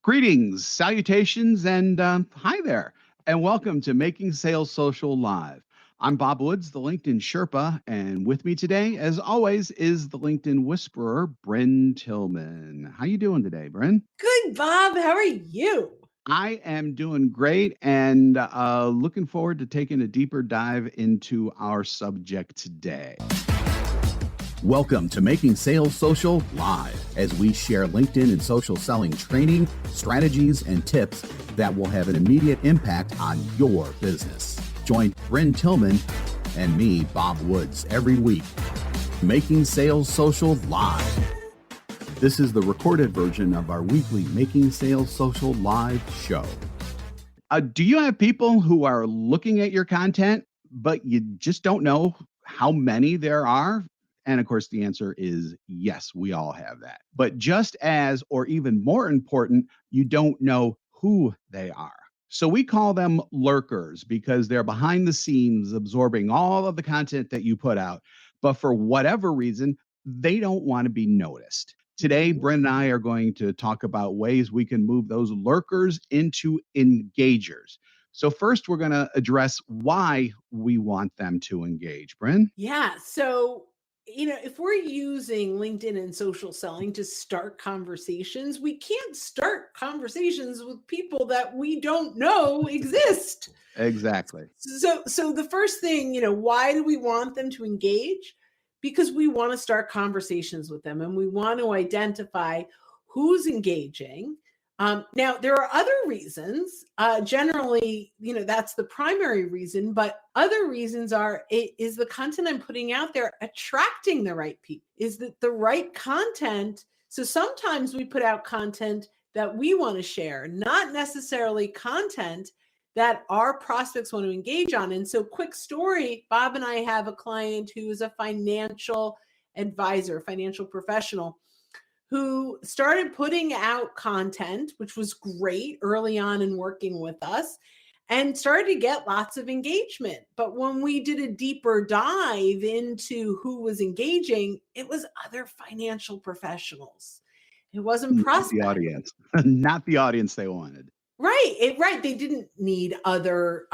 Greetings, salutations, and hi there, and welcome to Making Sales Social Live. I'm Bob Woods, the LinkedIn Sherpa, and with me today, as always, is the LinkedIn Whisperer, Bryn Tillman. How you doing today, Bryn? Good, Bob. How are you? I am doing great and looking forward to taking a deeper dive into our subject today. Welcome to Making Sales Social Live, as we share LinkedIn and social selling training, strategies, and tips that will have an immediate impact on your business. Join Bryn Tillman and me, Bob Woods, every week. Making Sales Social Live. This is the recorded version of our weekly Making Sales Social Live show. Do you have people who are looking at your content, but you just don't know how many there are? And of course, the answer is yes, we all have that. But just as, or even more important, you don't know who they are. So we call them lurkers because they're behind the scenes absorbing all of the content that you put out. But for whatever reason, they don't want to be noticed. Today, Bryn and I are going to talk about ways we can move those lurkers into engagers. So first, we're going to address why we want them to engage. Bryn? Yeah. So, if we're using LinkedIn and social selling to start conversations, we can't start conversations with people that we don't know exist. Exactly. So the first thing, why do we want them to engage? Because we want to start conversations with them and we want to identify who's engaging. Now, there are other reasons. Generally, that's the primary reason, but other reasons is the content I'm putting out there attracting the right people? Is that the right content? So sometimes we put out content that we want to share, not necessarily content that our prospects want to engage on. And so, quick story, Bob and I have a client who is a financial advisor, financial professional, who started putting out content, which was great early on in working with us, and started to get lots of engagement. But when we did a deeper dive into who was engaging, it was other financial professionals. It wasn't prospects. The audience, not the audience they wanted. Right. They didn't need other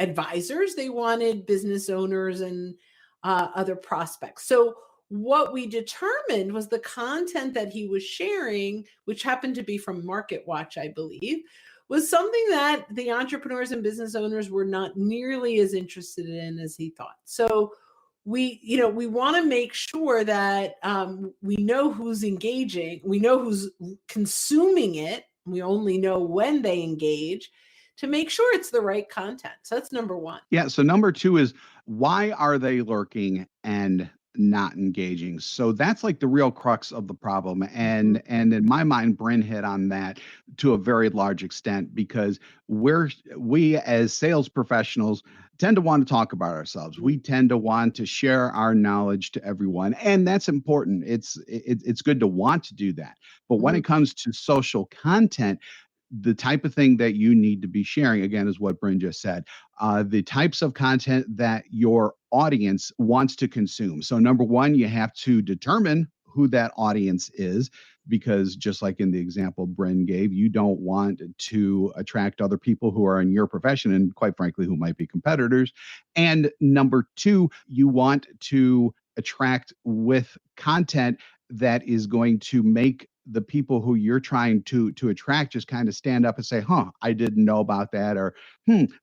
advisors. They wanted business owners and other prospects. So what we determined was the content that he was sharing, which happened to be from Market Watch, I believe, was something that the entrepreneurs and business owners were not nearly as interested in as he thought. So we want to make sure that we know who's engaging, we know who's consuming it. We only know when they engage to make sure it's the right content. So that's number one. Yeah. So number two is, why are they lurking and not engaging? So that's like the real crux of the problem. And in my mind, Bryn hit on that to a very large extent, because we as sales professionals tend to want to talk about ourselves. We tend to want to share our knowledge to everyone, and that's important. It's good to want to do that. But when it comes to social content, the type of thing that you need to be sharing, again, is what Bryn just said, the types of content that your audience wants to consume. So number one, you have to determine who that audience is, because just like in the example Bryn gave, you don't want to attract other people who are in your profession and, quite frankly, who might be competitors. And number two, you want to attract with content that is going to make the people who you're trying to attract just kind of stand up and say, I didn't know about that, or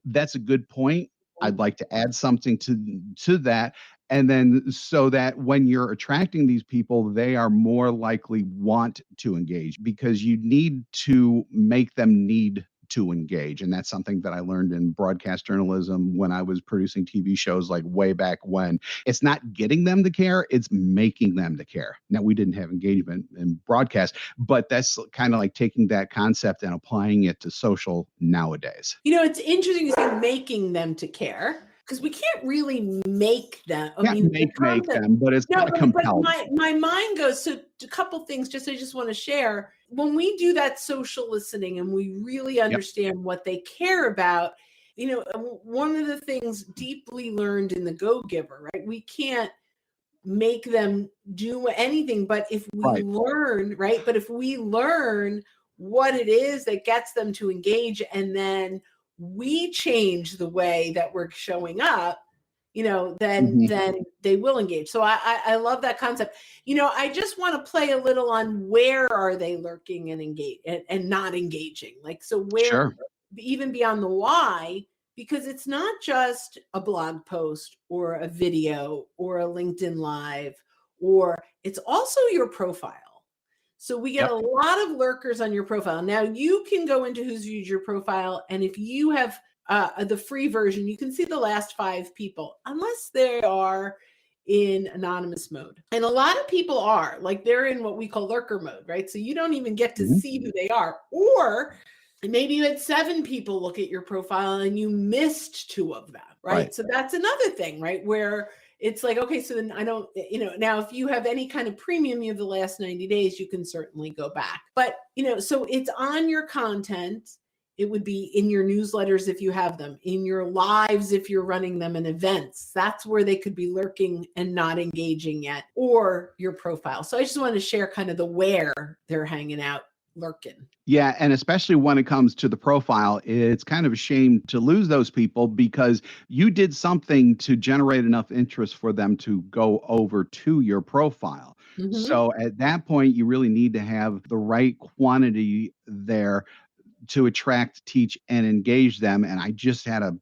that's a good point. I'd like to add something to that. And then so that when you're attracting these people, they are more likely want to engage, because you need to make them need to engage. And that's something that I learned in broadcast journalism when I was producing TV shows, like way back when. It's not getting them to care, it's making them to care. Now, we didn't have engagement in broadcast, but that's kind of like taking that concept and applying it to social nowadays. It's interesting to say making them to care, because we can't really make them. Make them, but it's not compelled. My mind goes, so a couple things I just want to share. When we do that social listening and we really understand what they care about, one of the things deeply learned in the Go Giver, right? We can't make them do anything, but if we learn, right? But if we learn what it is that gets them to engage, and then we change the way that we're showing up, then they will engage. So I love that concept. I just want to play a little on where are they lurking and engage and not engaging. Like, so where, Sure. even beyond the why, because it's not just a blog post or a video or a LinkedIn Live, or it's also your profile. So we get a lot of lurkers on your profile. Now you can go into who's viewed your profile, and if you have the free version, you can see the last 5 people, unless they are in anonymous mode. And a lot of people are, like, they're in what we call lurker mode, right? So you don't even get to see who they are. Or maybe you had 7 people look at your profile and you missed 2 of them, right? So that's another thing, right? Where it's like, okay, so then I don't, now if you have any kind of premium, you have the last 90 days, you can certainly go back. But, so it's on your content. It would be in your newsletters if you have them, in your lives if you're running them, in events. That's where they could be lurking and not engaging yet, or your profile. So I just want to share kind of the where they're hanging out, lurking. Yeah, and especially when it comes to the profile, it's kind of a shame to lose those people because you did something to generate enough interest for them to go over to your profile. So at that point, you really need to have the right quantity there to attract, teach, and engage them. And I just had a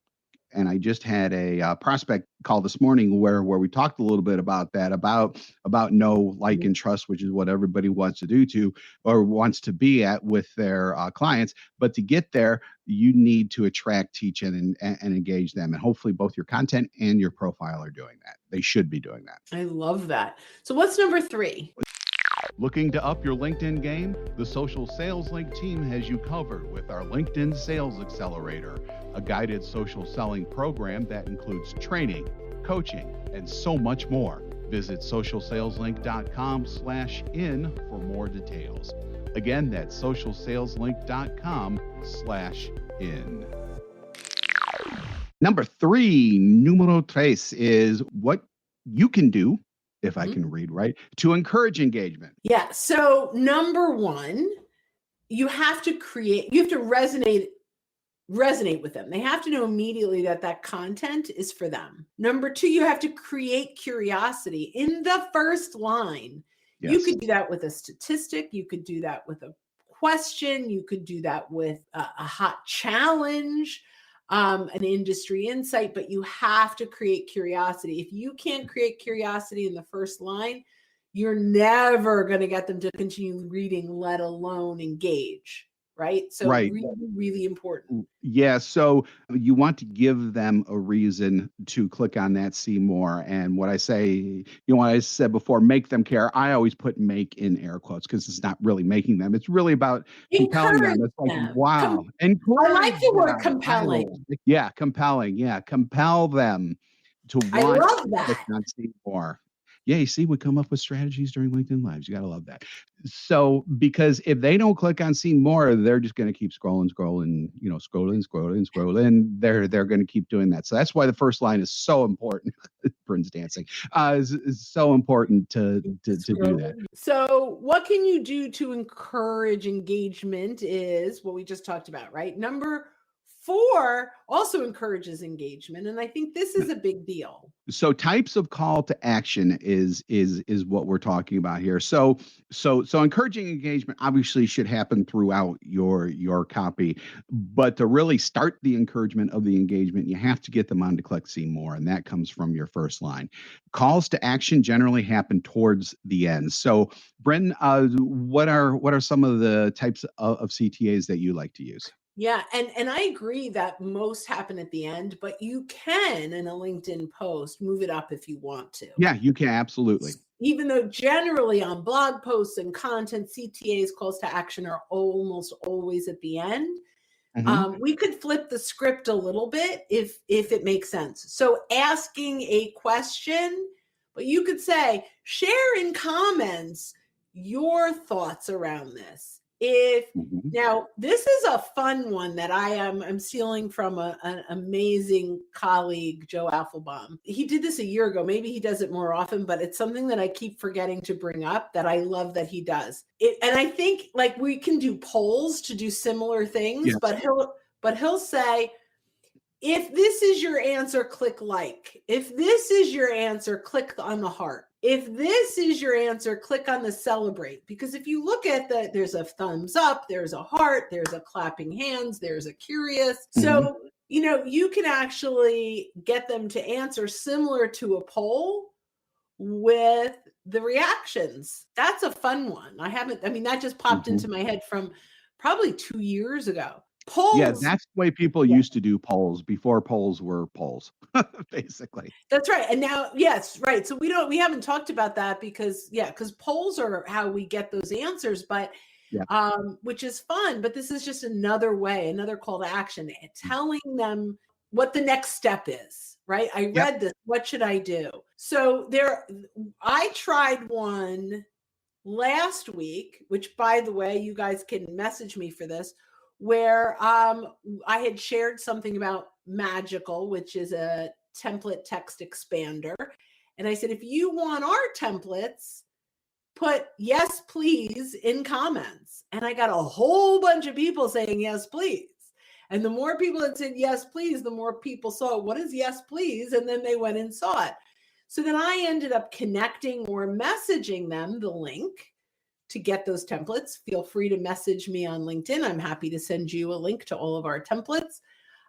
prospect call this morning where we talked a little bit about that, about know, like, and trust, which is what everybody wants to be at with their clients. But to get there, you need to attract, teach, and engage them. And hopefully both your content and your profile are doing that. They should be doing that. I love that. So what's number 3? Looking to up your LinkedIn game? The Social Sales Link team has you covered with our LinkedIn Sales Accelerator, a guided social selling program that includes training, coaching, and so much more. Visit socialsaleslink.com/in for more details. Again, that's socialsaleslink.com/in. Number 3, numero tres, is what you can do, if I can read right, to encourage engagement. Yeah. So number 1, you have to resonate with them. They have to know immediately that content is for them. Number 2, you have to create curiosity in the first line. Yes. You could do that with a statistic. You could do that with a question. You could do that with a hot challenge, an industry insight, but you have to create curiosity. If you can't create curiosity in the first line, you're never going to get them to continue reading, let alone engage. Right. So really, really important. Yeah. So you want to give them a reason to click on that, see more. And what I say, what I said before, make them care. I always put make in air quotes because it's not really making them. It's really about compelling them. It's like, wow. I like the word compelling. Yeah. Compelling. Yeah. Compel them to want I love to that. click on, see more. Yeah, you see, we come up with strategies during LinkedIn Lives. You got to love that. So, because if they don't click on see more, they're just going to keep scrolling. They're going to keep doing that. So that's why the first line is so important. Bryn's dancing. Is so important to do that. So what can you do to encourage engagement is what we just talked about, right? Number 4 also encourages engagement. And I think this is a big deal. So types of call to action is what we're talking about here. So encouraging engagement obviously should happen throughout your copy, but to really start the encouragement of the engagement, you have to get them on to click see more, and that comes from your first line. Calls to action generally happen towards the end. So Bryn, what are some of the types of CTAs that you like to use? Yeah. And I agree that most happen at the end, but you can, in a LinkedIn post, move it up if you want to. Yeah, you can. Absolutely. Even though generally on blog posts and content, CTAs, calls to action, are almost always at the end. We could flip the script a little bit if it makes sense. So asking a question, but you could say, share in comments your thoughts around this. If Mhm. now this is a fun one that I'm stealing from an amazing colleague, Joe Affelbaum. He did this a year ago. Maybe he does it more often, but it's something that I keep forgetting to bring up that I love that he does. And I think like we can do polls to do similar things, Yes. but he'll say, if this is your answer, click like. If this is your answer, click on the heart. If this is your answer, click on the celebrate. Because if you look at there's a thumbs up, there's a heart, there's a clapping hands, there's a curious. So, you can actually get them to answer similar to a poll with the reactions. That's a fun one. That just popped into my head from probably 2 years ago. Yeah, Polls. that's the way people used to do polls before polls were polls, basically. That's right. And now, yes, right. So we haven't talked about that because polls are how we get those answers, but Yeah. which is fun, but this is just another way, another call to action, telling them what the next step is, right? I read this. What should I do? So I tried one last week, which by the way, you guys can message me for this, where I had shared something about Magical, which is a template text expander. And I said, if you want our templates, put yes, please in comments. And I got a whole bunch of people saying yes, please. And the more people that said yes, please, the more people saw what is yes, please. And then they went and saw it. So then I ended up connecting or messaging them the link to get those templates. Feel free to message me on LinkedIn. I'm happy to send you a link to all of our templates.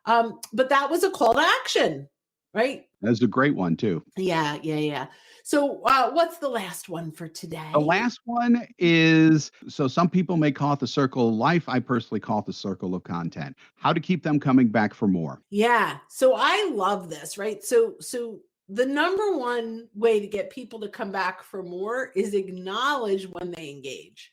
But that was a call to action, right? That's a great one too. Yeah. So what's the last one for today? The last one is, so some people may call it the circle of life. I personally call it the circle of content. How to keep them coming back for more. Yeah. So I love this, right? So the number one way to get people to come back for more is acknowledge when they engage.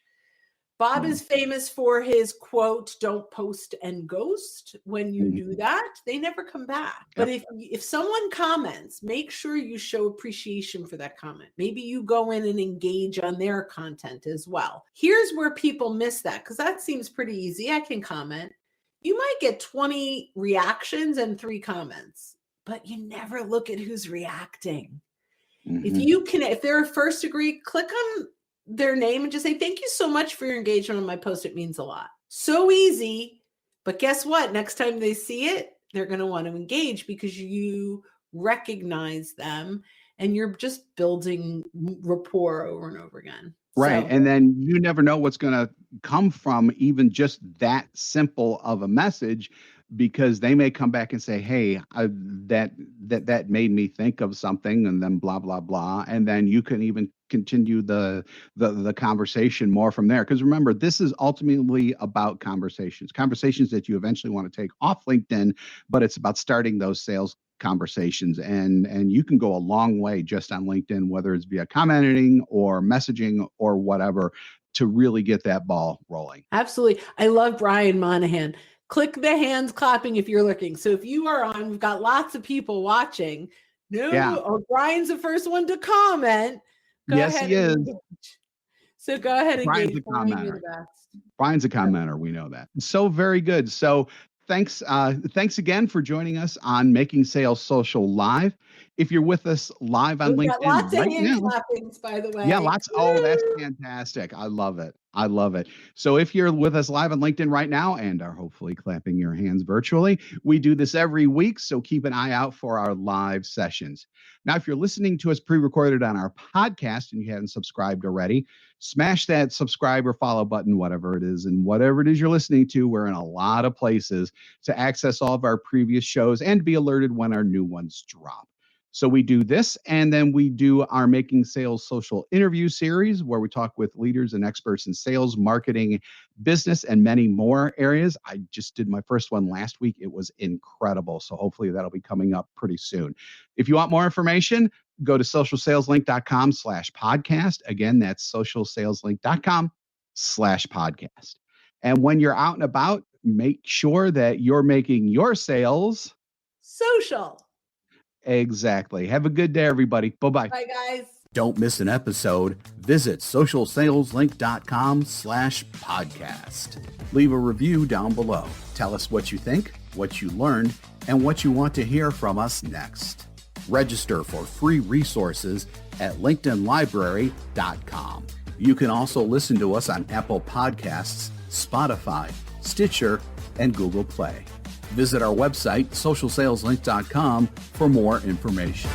Bob is famous for his quote, don't post and ghost. When you do that, they never come back. But if someone comments, make sure you show appreciation for that comment. Maybe you go in and engage on their content as well. Here's where people miss that, because that seems pretty easy. I can comment. You might get 20 reactions and 3 comments, but you never look at who's reacting. If they're a first degree, click on their name and just say, thank you so much for your engagement on my post. It means a lot. So easy. But guess what? Next time they see it, they're going to want to engage because you recognize them and you're just building rapport over and over again. Right. So, and then you never know what's going to come from even just that simple of a message, because they may come back and say, hey, that made me think of something, and then blah, blah, blah. And then you can even continue the conversation more from there. Because remember, this is ultimately about conversations that you eventually want to take off LinkedIn, but it's about starting those sales conversations, and you can go a long way just on LinkedIn, whether it's via commenting or messaging or whatever, to really get that ball rolling. Absolutely. I love Brian Monahan. Click the hands clapping if you're looking. So if you are on, we've got lots of people watching. Brian's the first one to comment. Go ahead. He is. So go ahead and Brian's a commenter. Brian's a commenter. We know that. So very good. So thanks again for joining us on Making Sales Social Live. If you're with us live on LinkedIn, got lots of hand clappings, by the way. Yeah, lots. Oh, that's fantastic. I love it. So if you're with us live on LinkedIn right now and are hopefully clapping your hands virtually, we do this every week. So keep an eye out for our live sessions. Now, if you're listening to us pre-recorded on our podcast and you haven't subscribed already, smash that subscribe or follow button, whatever it is. And whatever it is you're listening to, we're in a lot of places to access all of our previous shows and be alerted when our new ones drop. So we do this, and then we do our Making Sales Social interview series, where we talk with leaders and experts in sales, marketing, business, and many more areas. I just did my first one last week. It was incredible. So hopefully that'll be coming up pretty soon. If you want more information, go to socialsaleslink.com/podcast. Again, that's socialsaleslink.com/podcast. And when you're out and about, make sure that you're making your sales social. Exactly. Have a good day, everybody. Bye-bye. Bye, guys. Don't miss an episode. Visit socialsaleslink.com/podcast. Leave a review down below. Tell us what you think, what you learned, and what you want to hear from us next. Register for free resources at linkedinlibrary.com. You can also listen to us on Apple Podcasts, Spotify, Stitcher, and Google Play. Visit our website, socialsaleslink.com, for more information.